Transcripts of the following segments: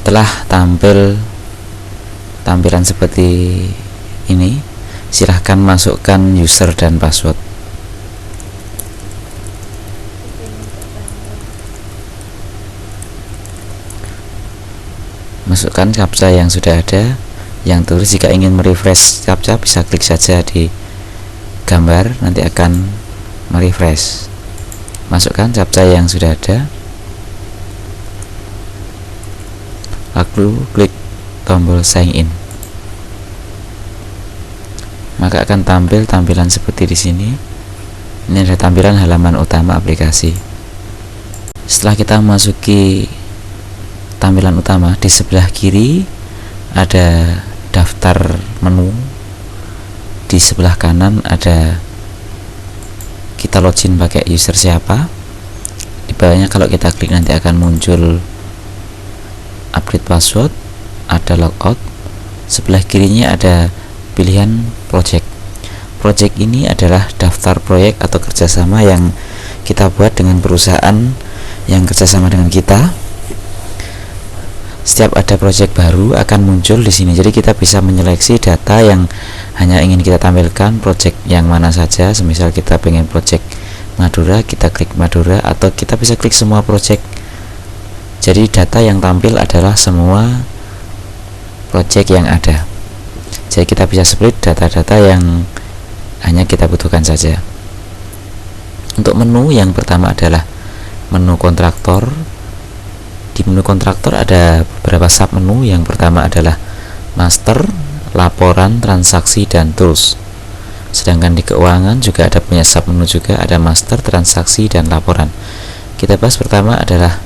Setelah tampilan seperti ini, silahkan masukkan user dan password. Masukkan captcha yang sudah ada, yang tulis. Jika ingin merefresh captcha, bisa klik saja di gambar, nanti akan merefresh. Masukkan captcha yang sudah ada, lalu klik tombol sign in. Maka akan tampil tampilan seperti di sini. Ini adalah tampilan halaman utama aplikasi. Setelah kita masuki tampilan utama, di sebelah kiri ada daftar menu, di sebelah kanan ada kita login pakai user siapa. Di bawahnya kalau kita klik nanti akan muncul update password, ada logout. Sebelah kirinya ada pilihan project. Project ini adalah daftar proyek atau kerjasama yang kita buat dengan perusahaan yang kerjasama dengan kita. Setiap ada project baru akan muncul di sini. Jadi kita bisa menyeleksi data yang hanya ingin kita tampilkan, project yang mana saja. Semisal kita pengen project Madura, kita klik Madura, atau kita bisa klik semua project. Jadi data yang tampil adalah semua project yang ada. Jadi kita bisa split data-data yang hanya kita butuhkan saja. Untuk menu, yang pertama adalah menu kontraktor. Di menu kontraktor ada beberapa sub menu. Yang pertama adalah master, laporan, transaksi, dan tools. Sedangkan di keuangan juga ada punya sub menu juga, ada master, transaksi, dan laporan. Kita bahas pertama adalah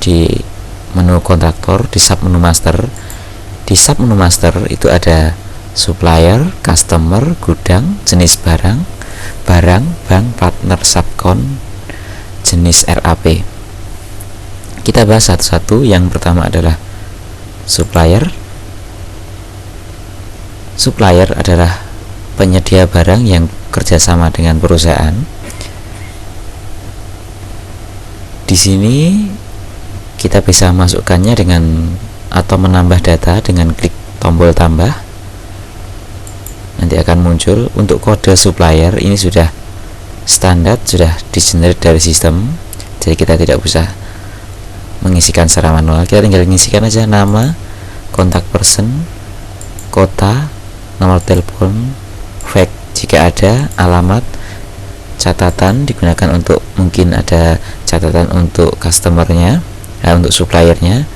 di menu kontraktor, di sub menu master. Di sub menu master itu ada supplier, customer, gudang, jenis barang, bank, partner, subkon, jenis RAP. Kita bahas satu-satu. Yang pertama adalah supplier. Supplier adalah penyedia barang yang kerjasama dengan perusahaan. Di sini kita bisa masukkannya dengan atau menambah data dengan klik tombol tambah. Nanti akan muncul. Untuk kode supplier ini sudah standar, sudah di-generate dari sistem, jadi kita tidak usah mengisikan secara manual. Kita tinggal mengisikan aja nama, kontak person, kota, nomor telepon, fax jika ada, alamat, catatan digunakan untuk mungkin ada catatan untuk customernya, untuk suppliernya.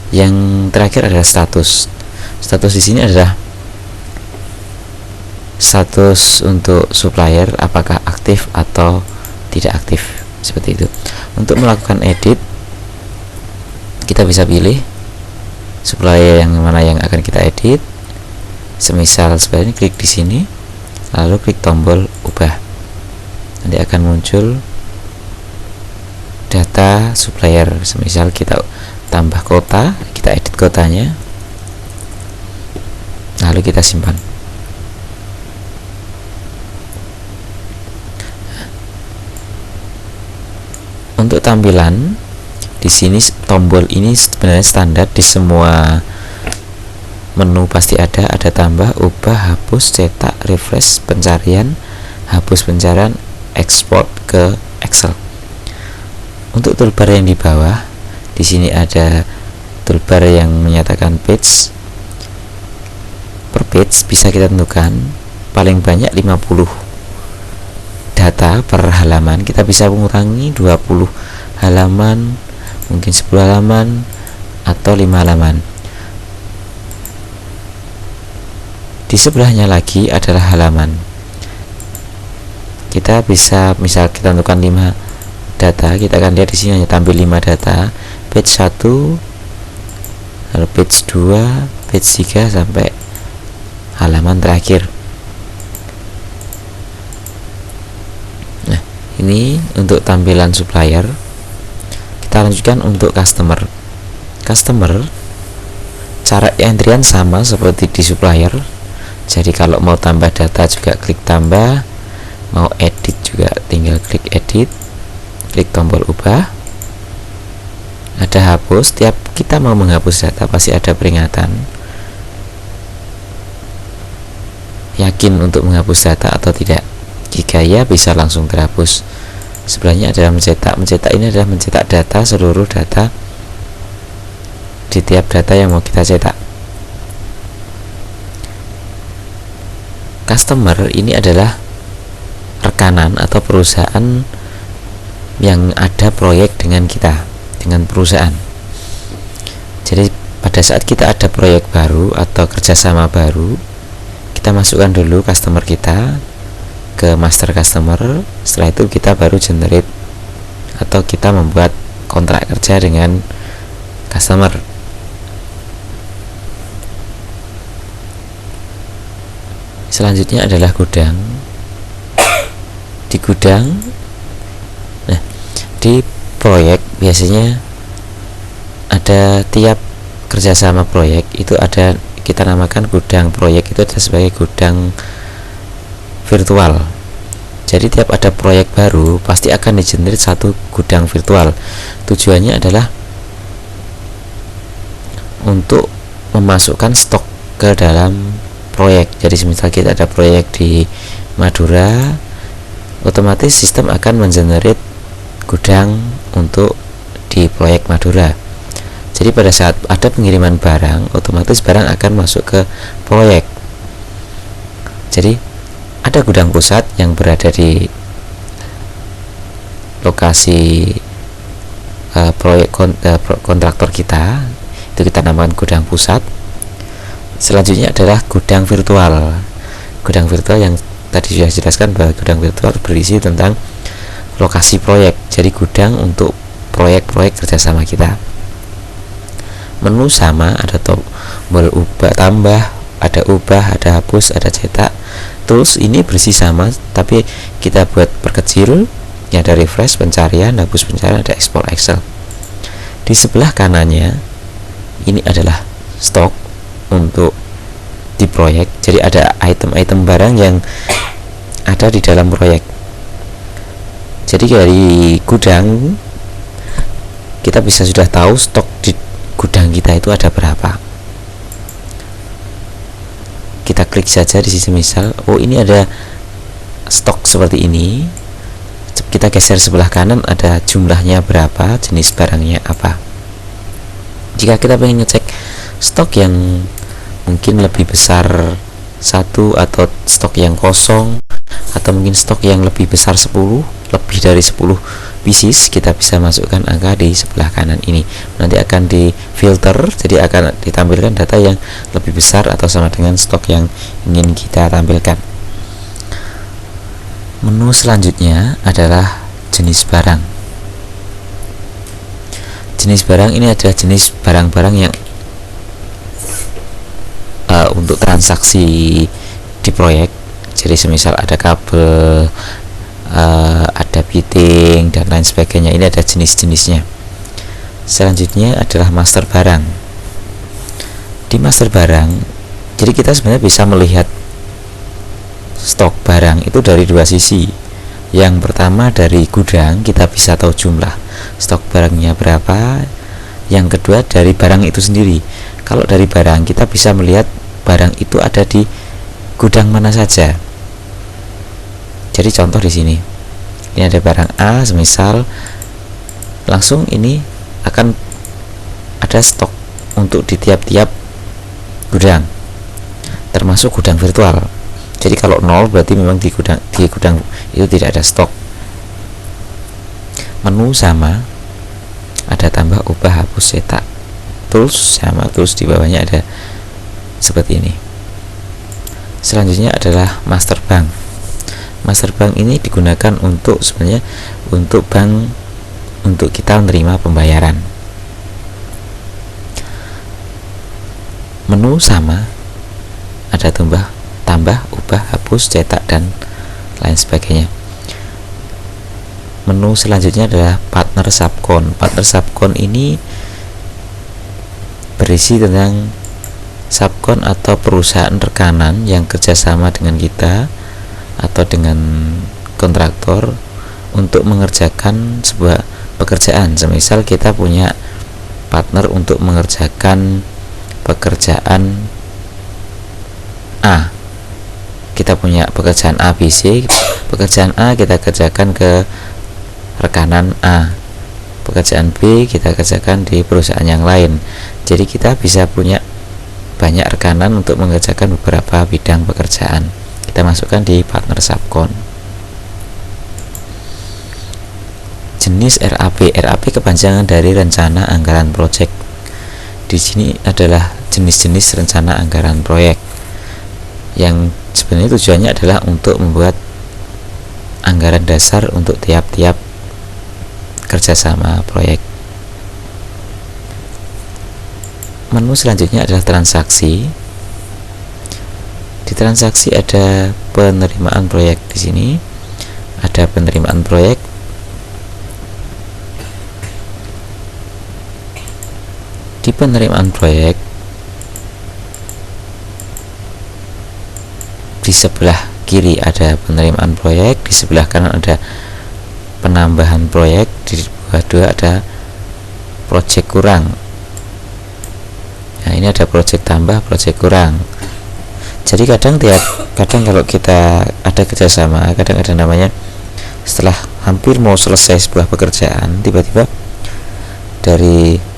Yang terakhir adalah status. Status di sini adalah status untuk supplier, apakah aktif atau tidak aktif, seperti itu. Untuk melakukan edit, kita bisa pilih supplier yang mana yang akan kita edit. Semisal sebenarnya klik di sini, lalu klik tombol ubah. Nanti akan muncul data supplier. Semisal kita tambah kota, kita edit kotanya, lalu kita simpan. Untuk tampilan di sini, tombol ini sebenarnya standar di semua menu, pasti ada tambah, ubah, hapus, cetak, refresh, pencarian, hapus pencarian, ekspor ke Excel. Untuk toolbar yang di bawah, di sini ada toolbar yang menyatakan page. Per page bisa kita tentukan paling banyak 50 data per halaman. Kita bisa mengurangi 20 halaman, mungkin 10 halaman, atau 5 halaman. Di sebelahnya lagi adalah halaman. Kita bisa, misal kita tentukan 5 data, kita akan lihat di sini hanya tampil 5 data. Page 1, lalu page 2, page 3, sampai halaman terakhir. Nah, ini untuk tampilan supplier. Kita lanjutkan untuk customer. Customer, cara entrian sama seperti di supplier. Jadi kalau mau tambah data juga klik tambah, mau edit juga tinggal klik edit, klik tombol ubah. Ada hapus, tiap kita mau menghapus data pasti ada peringatan. Yakin untuk menghapus data atau tidak? Jika ya, bisa langsung terhapus. Sebenarnya adalah mencetak ini adalah mencetak data, seluruh data di tiap data yang mau kita cetak. Customer ini adalah rekanan atau perusahaan yang ada proyek dengan kita, dengan perusahaan. Jadi pada saat kita ada proyek baru atau kerjasama baru, kita masukkan dulu customer kita ke master customer. Setelah itu kita baru generate atau kita membuat kontrak kerja dengan customer. Selanjutnya adalah gudang. Di gudang, nah di proyek biasanya ada tiap kerjasama proyek itu ada, kita namakan gudang proyek itu adalah sebagai gudang virtual. Jadi tiap ada proyek baru pasti akan digenerate satu gudang virtual. Tujuannya adalah untuk memasukkan stok ke dalam proyek. Jadi misal kita ada proyek di Madura, otomatis sistem akan mengenerate gudang untuk di proyek Madura. Jadi pada saat ada pengiriman barang, otomatis barang akan masuk ke proyek. Jadi ada gudang pusat yang berada di lokasi proyek kontraktor kita, itu kita namakan gudang pusat. Selanjutnya adalah gudang virtual. Gudang virtual yang tadi sudah dijelaskan bahwa gudang virtual berisi tentang lokasi proyek. Jadi gudang untuk proyek-proyek kerjasama kita. Menu sama, ada tombol ubah tambah, ada ubah, ada hapus, ada cetak. Tools ini bersih sama, tapi kita buat perkecil. Ya, ada refresh pencarian, hapus pencarian, ada export Excel. Di sebelah kanannya ini adalah stok untuk di proyek. Jadi ada item-item barang yang ada di dalam proyek. Jadi dari gudang kita bisa sudah tahu stok di gudang kita itu ada berapa. Kita klik saja di sini, misal oh ini ada stok seperti ini, kita geser sebelah kanan, ada jumlahnya berapa, jenis barangnya apa. Jika kita ingin ngecek stok yang mungkin lebih besar satu, atau stok yang kosong, atau mungkin stok yang lebih besar 10, lebih dari 10 pieces, kita bisa masukkan angka di sebelah kanan ini. Nanti akan di filter, jadi akan ditampilkan data yang lebih besar atau sama dengan stok yang ingin kita tampilkan. Menu selanjutnya adalah jenis barang. Jenis barang ini adalah jenis barang-barang yang untuk transaksi di proyek. Jadi semisal ada kabel, ada fitting dan lain sebagainya. Ini ada jenis-jenisnya. Selanjutnya adalah master barang. Di master barang, jadi kita sebenarnya bisa melihat stok barang itu dari dua sisi. Yang pertama dari gudang, kita bisa tahu jumlah stok barangnya berapa. Yang kedua dari barang itu sendiri. Kalau dari barang, kita bisa melihat barang itu ada di gudang mana saja. Jadi contoh di sini, ini ada barang A, semisal langsung ini akan ada stok untuk di tiap-tiap gudang, termasuk gudang virtual. Jadi kalau 0 berarti memang di gudang itu tidak ada stok. Menu sama, ada tambah, ubah, hapus, cetak. Tools sama, tools di bawahnya ada seperti ini. Selanjutnya adalah master bank. Master bank ini digunakan untuk sebenarnya untuk bank, untuk kita menerima pembayaran. Menu sama, ada tambah, ubah, hapus, cetak dan lain sebagainya. Menu selanjutnya adalah partner subcon. Partner subcon ini berisi tentang subcon atau perusahaan rekanan yang kerjasama dengan kita atau dengan kontraktor untuk mengerjakan sebuah pekerjaan. Semisal kita punya partner untuk mengerjakan pekerjaan A. Kita punya pekerjaan A, B, C. Pekerjaan A kita kerjakan ke rekanan A, pekerjaan B kita kerjakan di perusahaan yang lain. Jadi kita bisa punya banyak rekanan untuk mengerjakan beberapa bidang pekerjaan. Kita masukkan di partner subcon. Jenis RAP. RAP kepanjangan dari rencana anggaran proyek. Di sini adalah jenis-jenis rencana anggaran proyek yang sebenarnya tujuannya adalah untuk membuat anggaran dasar untuk tiap-tiap kerjasama proyek. Menu selanjutnya adalah transaksi. Di transaksi ada penerimaan proyek. Di sini ada penerimaan proyek. Di penerimaan proyek, di sebelah kiri ada penerimaan proyek, di sebelah kanan ada penambahan proyek, di bawah dua ada proyek kurang. Nah, ini ada proyek tambah, proyek kurang. Jadi kadang kalau kita ada kerjasama, kadang ada namanya setelah hampir mau selesai sebuah pekerjaan, tiba-tiba dari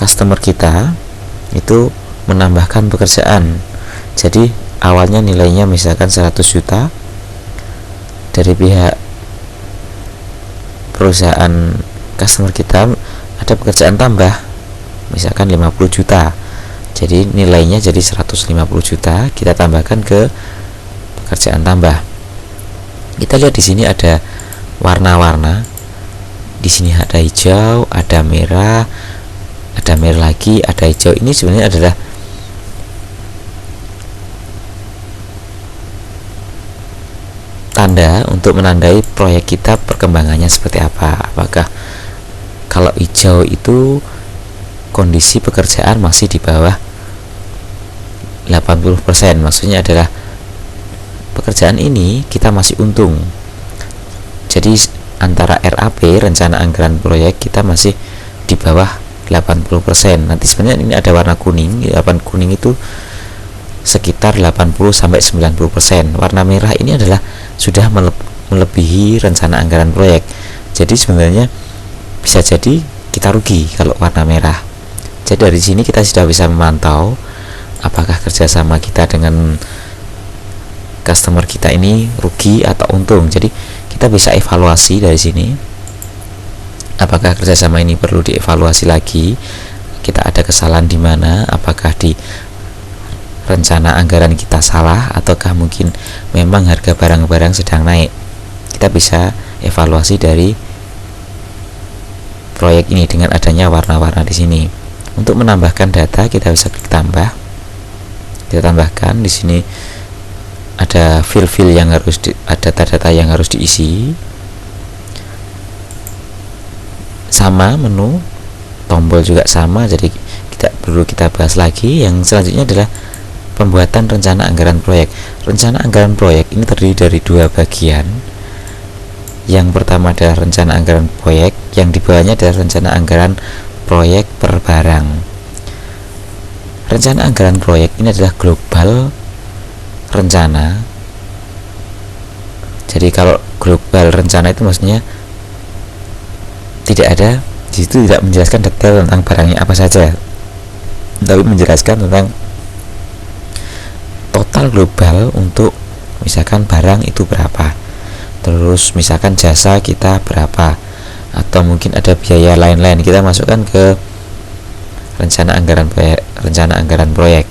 customer kita itu menambahkan pekerjaan. Jadi awalnya nilainya misalkan 100 juta, dari pihak perusahaan customer kita ada pekerjaan tambah misalkan 50 juta, jadi nilainya jadi 150 juta, kita tambahkan ke pekerjaan tambah. Kita lihat di sini ada warna-warna. Di sini ada hijau, ada merah lagi, ada hijau. Ini sebenarnya adalah tanda untuk menandai proyek kita perkembangannya seperti apa. Apakah kalau hijau itu kondisi pekerjaan masih di bawah 80%, maksudnya adalah pekerjaan ini kita masih untung. Jadi antara RAP, rencana anggaran proyek, kita masih di bawah 80%. Nanti sebenarnya ini ada warna kuning. Warna kuning itu sekitar 80-90%. Warna merah ini adalah sudah melebihi rencana anggaran proyek. Jadi sebenarnya bisa jadi kita rugi kalau warna merah. Jadi dari sini kita sudah bisa memantau apakah kerjasama kita dengan customer kita ini rugi atau untung. Jadi kita bisa evaluasi dari sini. Apakah kerjasama ini perlu dievaluasi lagi? Kita ada kesalahan di mana? Apakah di rencana anggaran kita salah, ataukah mungkin memang harga barang-barang sedang naik? Kita bisa evaluasi dari proyek ini dengan adanya warna-warna di sini. Untuk menambahkan data, kita bisa klik tambah. Kita tambahkan di sini ada fil-fil yang harus ada data-data yang harus diisi. Sama menu tombol juga sama, jadi perlu kita bahas lagi. Yang selanjutnya adalah pembuatan rencana anggaran proyek. Rencana anggaran proyek ini terdiri dari dua bagian. Yang pertama adalah rencana anggaran proyek, yang di bawahnya adalah rencana anggaran proyek per barang. Rencana anggaran proyek ini adalah global rencana. Jadi kalau global rencana itu maksudnya tidak ada di situ, tidak menjelaskan detail tentang barangnya apa saja, tapi menjelaskan tentang total global untuk misalkan barang itu berapa, terus misalkan jasa kita berapa, atau mungkin ada biaya lain-lain, kita masukkan ke rencana anggaran proyek.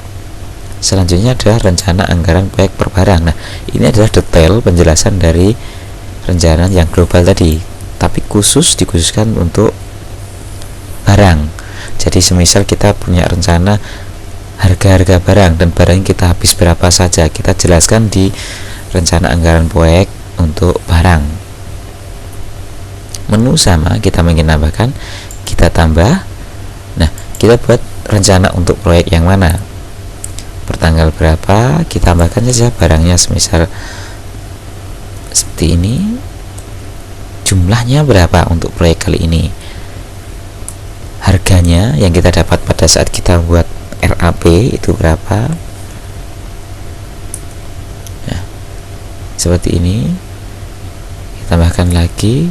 Selanjutnya adalah rencana anggaran proyek per barang. Nah, ini adalah detail penjelasan dari rencana yang global tadi, tapi dikhususkan untuk barang. Jadi semisal kita punya rencana harga-harga barang dan barang kita habis berapa saja, kita jelaskan di rencana anggaran proyek untuk barang. Menu sama, kita ingin nambahkan, kita tambah. Nah, kita buat rencana untuk proyek yang mana, pertanggal berapa, kita tambahkan saja barangnya, semisal seperti ini. Jumlahnya berapa untuk proyek kali ini. harganya yang kita dapat pada saat kita buat RAP itu berapa. Nah, seperti ini. Kita tambahkan lagi.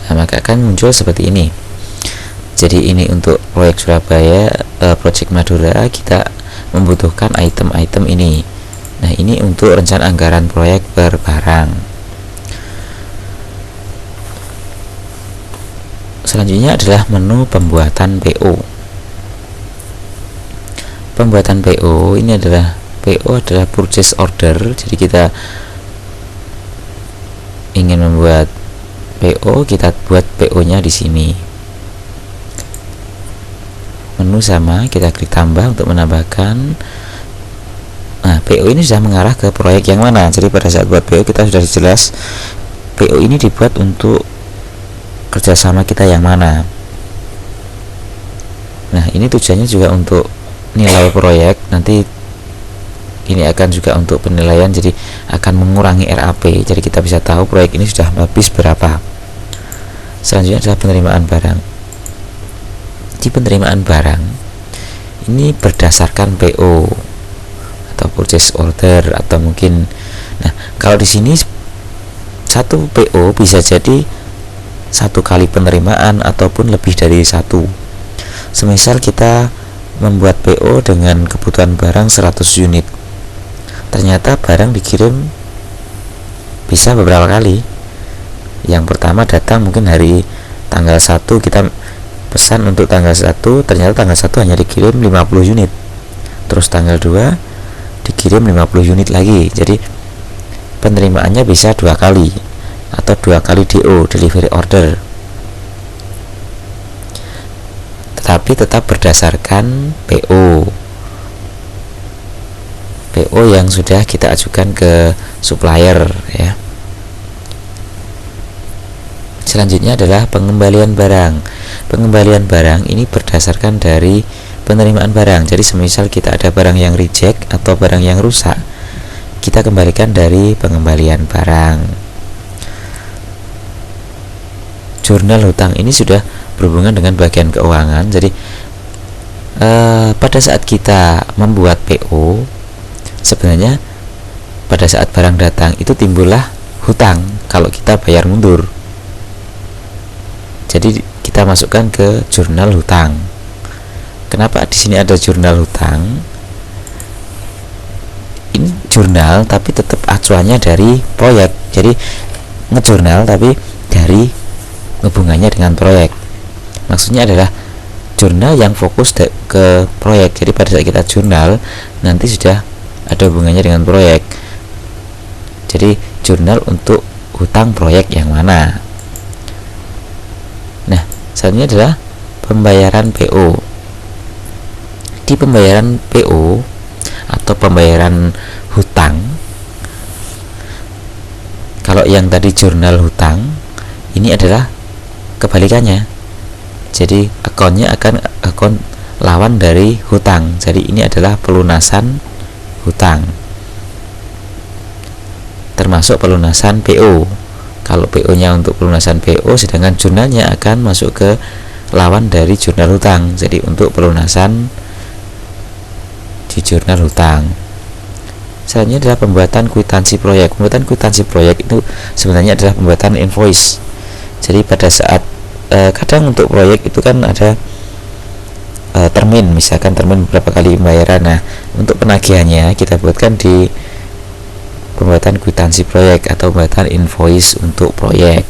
Nah, maka akan muncul seperti ini. Jadi ini untuk proyek Surabaya, proyek Madura, kita membutuhkan item-item ini. Nah, ini untuk rencana anggaran proyek per barang. Selanjutnya adalah menu pembuatan PO. Pembuatan PO ini adalah purchase order. Jadi kita ingin membuat PO, kita buat PO-nya di sini. Menu sama, kita klik tambah untuk menambahkan. Nah, PO ini sudah mengarah ke proyek yang mana. Jadi pada saat buat PO kita sudah jelas PO ini dibuat untuk kerjasama kita yang mana. Nah, ini tujuannya juga untuk nilai proyek. Nanti ini akan juga untuk penilaian, jadi akan mengurangi RAP. Jadi kita bisa tahu proyek ini sudah habis berapa. Selanjutnya adalah penerimaan barang. Di penerimaan barang ini berdasarkan PO atau purchase order atau mungkin. Nah, kalau di sini satu PO bisa jadi satu kali penerimaan ataupun lebih dari satu. Semisal kita membuat PO dengan kebutuhan barang 100 unit, ternyata barang dikirim bisa beberapa kali. Yang pertama datang mungkin hari tanggal 1, kita pesan untuk tanggal 1, ternyata tanggal 1 hanya dikirim 50 unit. Terus tanggal 2 dikirim 50 unit lagi. Jadi penerimaannya bisa 2 kali atau 2 kali DO, delivery order. Tetapi tetap berdasarkan PO yang sudah kita ajukan ke supplier ya. Selanjutnya adalah pengembalian barang. Pengembalian barang ini berdasarkan dari penerimaan barang. Jadi semisal kita ada barang yang reject atau barang yang rusak, kita kembalikan dari pengembalian barang. Jurnal hutang ini sudah berhubungan dengan bagian keuangan. Jadi pada saat kita membuat PO, sebenarnya pada saat barang datang itu timbullah hutang kalau kita bayar mundur. Jadi kita masukkan ke jurnal hutang. Kenapa di sini ada jurnal hutang? Ini jurnal tapi tetap acuannya dari proyek. Jadi ngejurnal tapi dari hubungannya dengan proyek. Maksudnya adalah jurnal yang fokus ke proyek. Jadi pada saat kita jurnal nanti sudah ada hubungannya dengan proyek. Jadi jurnal untuk hutang proyek yang mana. Nah, selanjutnya adalah pembayaran PO. Di pembayaran PO atau pembayaran hutang, kalau yang tadi jurnal hutang, ini adalah kebalikannya. Jadi akunnya akan akun lawan dari hutang. Jadi ini adalah pelunasan hutang, termasuk pelunasan PO. Kalau PO-nya untuk pelunasan PO, sedangkan jurnalnya akan masuk ke lawan dari jurnal hutang. Jadi untuk pelunasan di jurnal hutang. Selanjutnya adalah pembuatan kwitansi proyek. Pembuatan kwitansi proyek itu sebenarnya adalah pembuatan invoice. Jadi pada saat kadang untuk proyek itu kan ada termin, misalkan termin beberapa kali pembayaran. Nah, untuk penagihannya kita buatkan di pembuatan kwitansi proyek atau pembuatan invoice untuk proyek.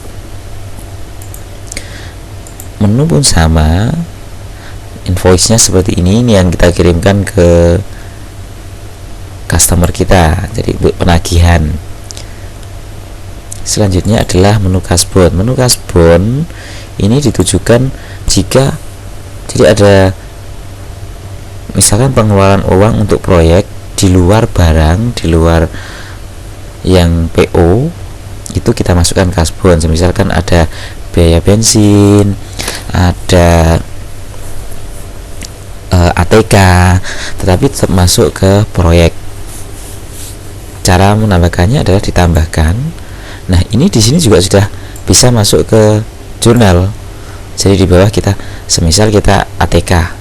Menu pun sama, invoice-nya seperti ini yang kita kirimkan ke customer kita, jadi untuk penagihan. Selanjutnya adalah menu kasbon. Menu kasbon ini ditujukan jika jadi ada misalkan pengeluaran uang untuk proyek di luar barang, di luar yang PO, itu kita masukkan kasbon. Misalkan ada biaya bensin, ada ATK, tetapi tetap masuk ke proyek. cara menambahkannya adalah ditambahkan. Nah, ini di sini juga sudah bisa masuk ke jurnal. Jadi di bawah kita, semisal kita ATK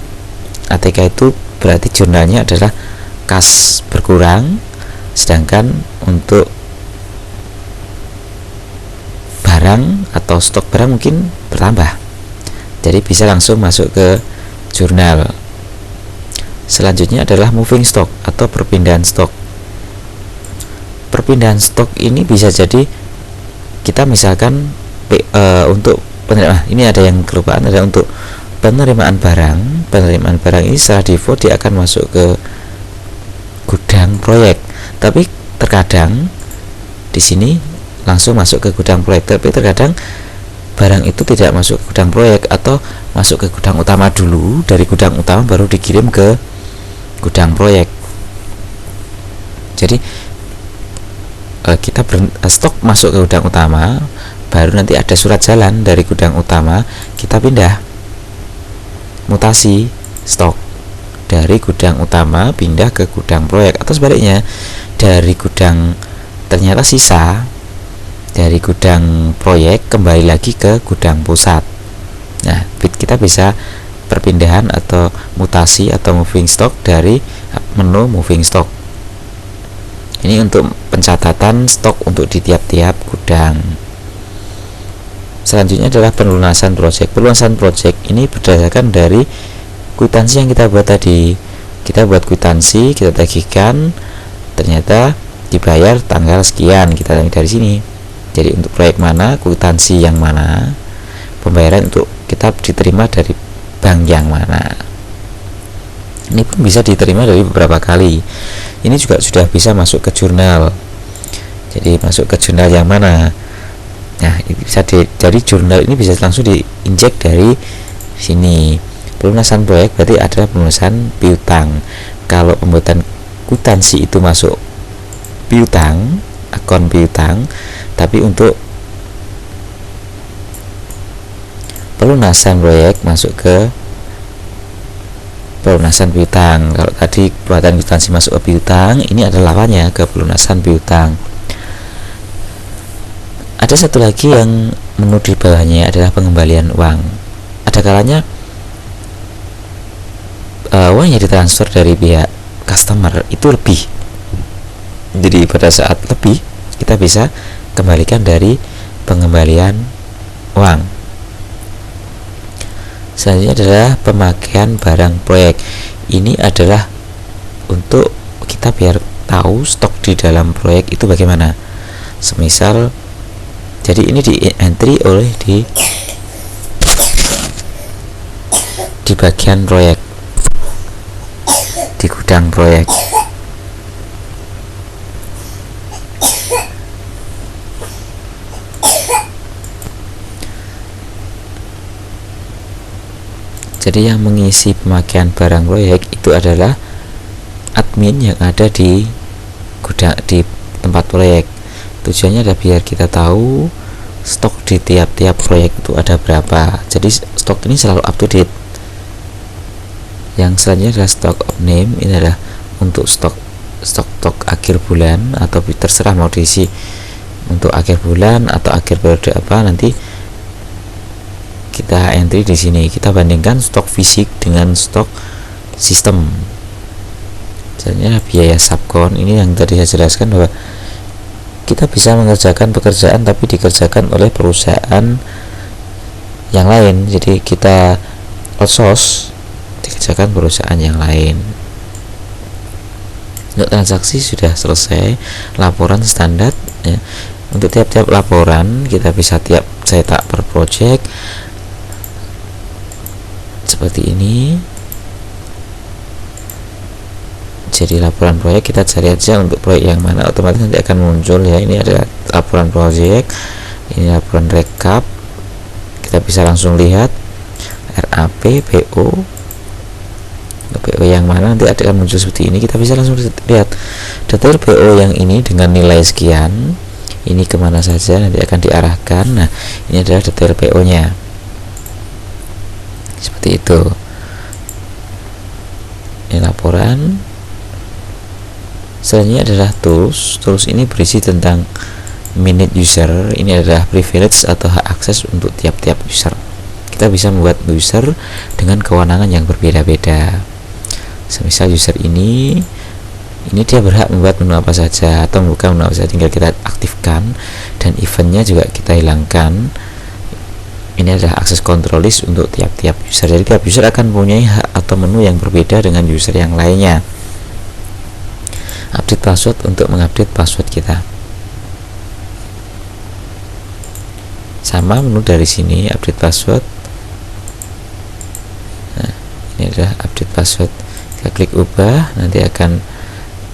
itu berarti jurnalnya adalah kas berkurang, sedangkan untuk barang atau stok barang mungkin bertambah. Jadi bisa langsung masuk ke jurnal. Selanjutnya adalah moving stock atau perpindahan stok. Perpindahan stok ini bisa jadi kita misalkan untuk penerimaan, ini ada yang kelupaan, ada untuk penerimaan barang. Penerimaan barang ini secara default dia akan masuk ke gudang proyek, tapi terkadang di sini langsung masuk ke gudang proyek, tapi terkadang barang itu tidak masuk ke gudang proyek atau masuk ke gudang utama dulu, dari gudang utama baru dikirim ke gudang proyek. Jadi kita stok masuk ke gudang utama, baru nanti ada surat jalan dari gudang utama, kita pindah mutasi stok dari gudang utama pindah ke gudang proyek, atau sebaliknya dari gudang ternyata sisa dari gudang proyek kembali lagi ke gudang pusat. Nah, kita bisa perpindahan atau mutasi atau moving stock dari menu moving stock. Ini untuk pencatatan stok untuk di tiap-tiap gudang. Selanjutnya adalah pelunasan project. Pelunasan project ini berdasarkan dari kwitansi yang kita buat tadi. Kita buat kwitansi, kita tagihkan, ternyata dibayar tanggal sekian, kita tagih dari sini. Jadi untuk proyek mana, kwitansi yang mana, pembayaran untuk kita diterima dari bank yang mana. Ini pun bisa diterima dari beberapa kali. Ini juga sudah bisa masuk ke jurnal. Jadi masuk ke jurnal yang mana? Nah, ini bisa dari jurnal ini bisa langsung diinjek dari sini. Pelunasan proyek berarti adalah pelunasan piutang. Kalau pembuatan kwitansi itu masuk piutang, akun piutang, tapi untuk pelunasan proyek masuk ke pelunasan piutang. Kalau tadi pembuatan kwitansi masuk ke piutang, ini adalah lawannya ke pelunasan piutang. Ada satu lagi yang menu di bawahnya adalah pengembalian uang. Ada kalanya uang yang ditransfer dari pihak customer itu lebih. Jadi pada saat lebih, kita bisa kembalikan dari pengembalian uang. Selanjutnya adalah pemakaian barang proyek. Ini adalah untuk kita biar tahu stok di dalam proyek itu bagaimana. Semisal, jadi ini di entry oleh di bagian proyek, di gudang proyek. Jadi yang mengisi pemakaian barang proyek itu adalah admin yang ada di gudang, di tempat proyek. Tujuannya adalah biar kita tahu stok di tiap-tiap proyek itu ada berapa. Jadi stok ini selalu up to date. Yang selanjutnya adalah stock of name. Ini adalah untuk stok akhir bulan, atau terserah mau diisi untuk akhir bulan atau akhir periode apa, nanti kita entry di sini. Kita bandingkan stok fisik dengan stok sistem. Selanjutnya biaya subkon. Ini yang tadi saya jelaskan bahwa kita bisa mengerjakan pekerjaan tapi dikerjakan oleh perusahaan yang lain. Jadi kita outsource, dikerjakan perusahaan yang lain. Untuk transaksi sudah selesai, laporan standar ya. Untuk tiap-tiap laporan kita bisa cetak per project seperti ini. Jadi laporan proyek kita cari aja untuk proyek yang mana, otomatis nanti akan muncul ya. Ini adalah laporan proyek, ini laporan rekap, kita bisa langsung lihat RAP, PO yang mana nanti akan muncul seperti ini. Kita bisa langsung lihat detail PO yang ini dengan nilai sekian, ini kemana saja nanti akan diarahkan. Nah, ini adalah detail PO nya seperti itu. Ini laporan Selanjutnya adalah tools. Tools ini berisi tentang minute user. Ini adalah privilege atau hak akses untuk tiap-tiap user. Kita bisa membuat user dengan kewenangan yang berbeda-beda. Semisal user ini dia berhak membuat menu apa saja atau membuka menu apa saja, tinggal kita aktifkan, dan eventnya juga kita hilangkan. Ini adalah akses control list untuk tiap-tiap user. Jadi tiap user akan mempunyai hak atau menu yang berbeda dengan user yang lainnya. Update password untuk mengupdate password kita. Sama menu dari sini, update password. Nah, ini adalah update password. Kita klik ubah, nanti akan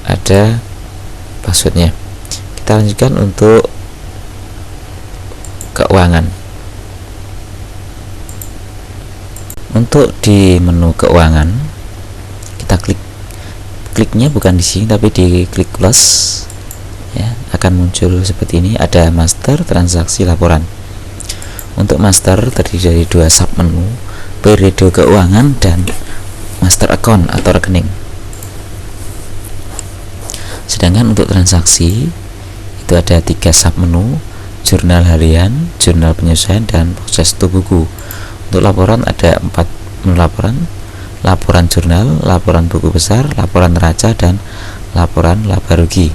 ada passwordnya. Kita lanjutkan untuk keuangan. Untuk di menu keuangan, kita kliknya bukan di sini tapi di klik plus, ya, akan muncul seperti ini. Ada master, transaksi, laporan. Untuk master terdiri dari dua sub menu, periode keuangan dan master account atau rekening. Sedangkan untuk transaksi itu ada 3 sub menu, jurnal harian, jurnal penyesuaian, dan proses tutup buku. Untuk laporan ada 4 menu laporan: laporan jurnal, laporan buku besar, laporan neraca, dan laporan laba rugi.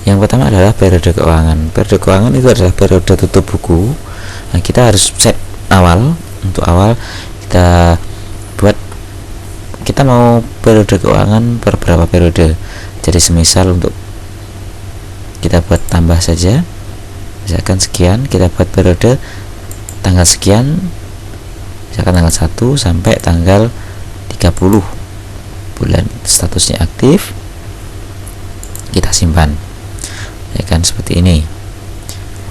Yang pertama adalah periode keuangan. Periode keuangan itu adalah periode tutup buku. Nah, kita harus set awal. Untuk awal kita buat, kita mau periode keuangan per berapa periode. Jadi semisal untuk kita buat tambah saja, misalkan sekian, kita buat periode tanggal sekian, misalkan tanggal 1 sampai tanggal 30 bulan, statusnya aktif, kita simpan, ya kan, seperti ini.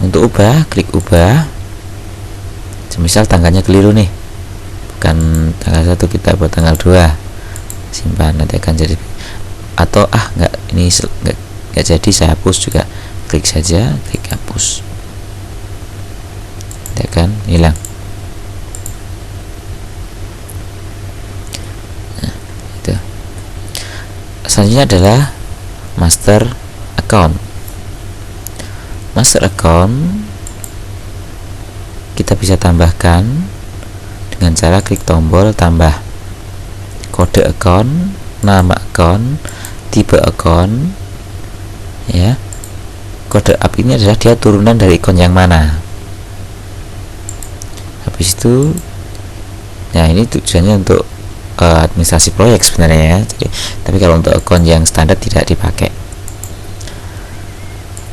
Untuk ubah, klik ubah. Semisal tanggalnya keliru nih, bukan tanggal 1, kita buat tanggal 2, simpan, nanti akan jadi, atau enggak, ini enggak jadi, saya hapus juga, klik saja, klik hapus, nanti akan hilang. Nah, itu. Selanjutnya adalah master account. Master account kita bisa tambahkan dengan cara klik tombol tambah, kode account, nama account, tipe account, ya. Kode app ini adalah dia turunan dari account yang mana. Habis itu, nah ini tujuannya untuk administrasi proyek sebenarnya, ya. Jadi, tapi kalau untuk account yang standar tidak dipakai.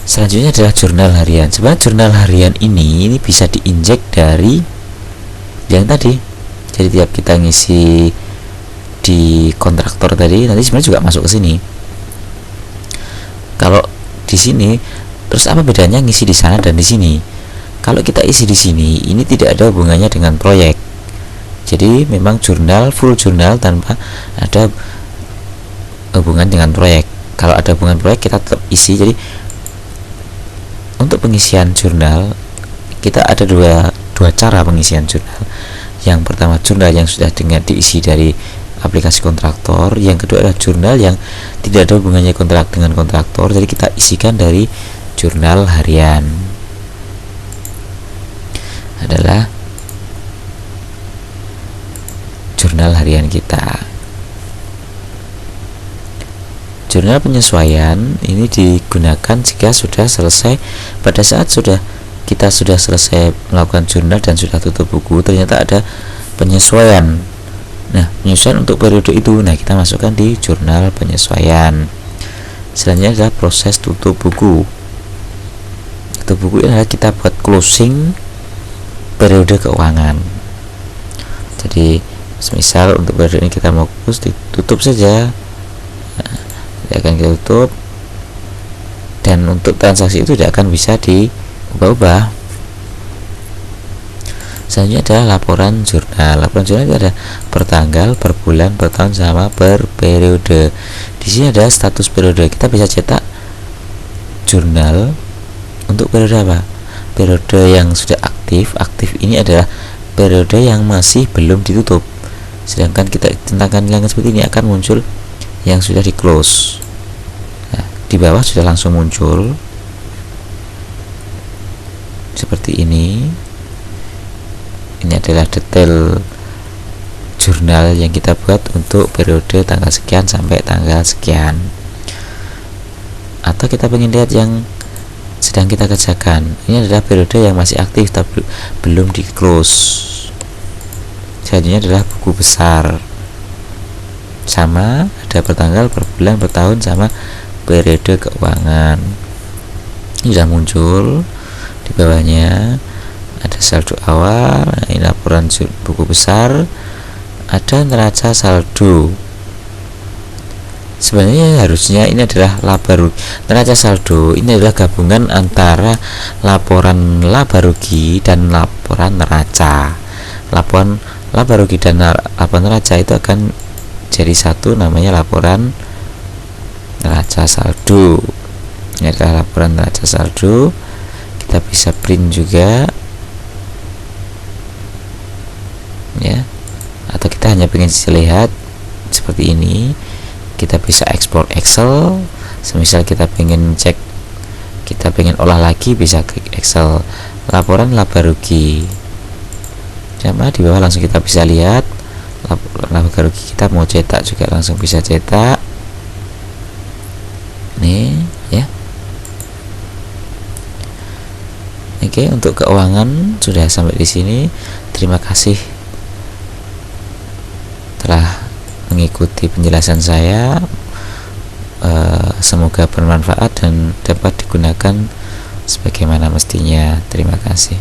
Selanjutnya adalah jurnal harian. Sebenarnya jurnal harian ini bisa diinjek dari yang tadi. Jadi tiap kita ngisi di kontraktor tadi, nanti sebenarnya juga masuk ke sini. Kalau di sini, terus apa bedanya ngisi di sana dan di sini? Kalau kita isi di sini, ini tidak ada hubungannya dengan proyek. Jadi memang jurnal, full jurnal tanpa ada hubungan dengan proyek. Kalau ada hubungan proyek, kita tetap isi. Jadi untuk pengisian jurnal, kita ada dua cara pengisian jurnal. Yang pertama, jurnal yang sudah diisi dari aplikasi kontraktor. Yang kedua adalah jurnal yang tidak ada hubungannya dengan kontraktor, jadi kita isikan dari jurnal harian. Adalah jurnal harian kita. Jurnal penyesuaian ini digunakan jika sudah selesai, pada saat kita sudah selesai melakukan jurnal dan sudah tutup buku, ternyata ada penyesuaian. Nah, penyesuaian untuk periode itu, nah kita masukkan di jurnal penyesuaian. Selanjutnya adalah proses tutup buku. Tutup buku ini adalah kita buat closing periode keuangan. Jadi misal untuk periode ini kita mau close, ditutup saja. Akan kita tutup, dan untuk transaksi itu tidak akan bisa diubah-ubah. Selanjutnya adalah laporan jurnal. Laporan jurnal itu ada per tanggal, per bulan, per tahun, sama per periode. Di sini ada status periode. Kita bisa cetak jurnal untuk periode apa? Periode yang sudah aktif. Aktif ini adalah periode yang masih belum ditutup. Sedangkan kita tentangkan hilangan seperti ini, akan muncul yang sudah di close. di bawah sudah langsung muncul seperti ini. Ini adalah detail jurnal yang kita buat untuk periode tanggal sekian sampai tanggal sekian. Atau kita ingin lihat yang sedang kita kerjakan, ini adalah periode yang masih aktif tapi belum di close. Selanjutnya adalah buku besar, sama ada per tanggal, per bulan, per tahun, sama periode keuangan. Ini sudah muncul. Di bawahnya ada saldo awal. Ini laporan buku besar. Ada neraca saldo. Sebenarnya harusnya ini adalah laba rugi. Neraca saldo ini adalah gabungan antara laporan laba rugi dan laporan neraca. Laporan laba rugi dan laporan neraca itu akan jadi satu, namanya laporan neraca saldo. Ini adalah laporan neraca saldo. Kita bisa print juga, ya. Atau kita hanya ingin lihat seperti ini, kita bisa ekspor Excel. Semisal kita pengen cek, kita pengen olah lagi, bisa klik Excel laporan laba rugi. Sama di bawah langsung kita bisa lihat laba rugi. Kita mau cetak juga langsung bisa cetak. Nih, ya. Oke, untuk keuangan sudah sampai di sini. Terima kasih telah mengikuti penjelasan saya. Semoga bermanfaat dan dapat digunakan sebagaimana mestinya. Terima kasih.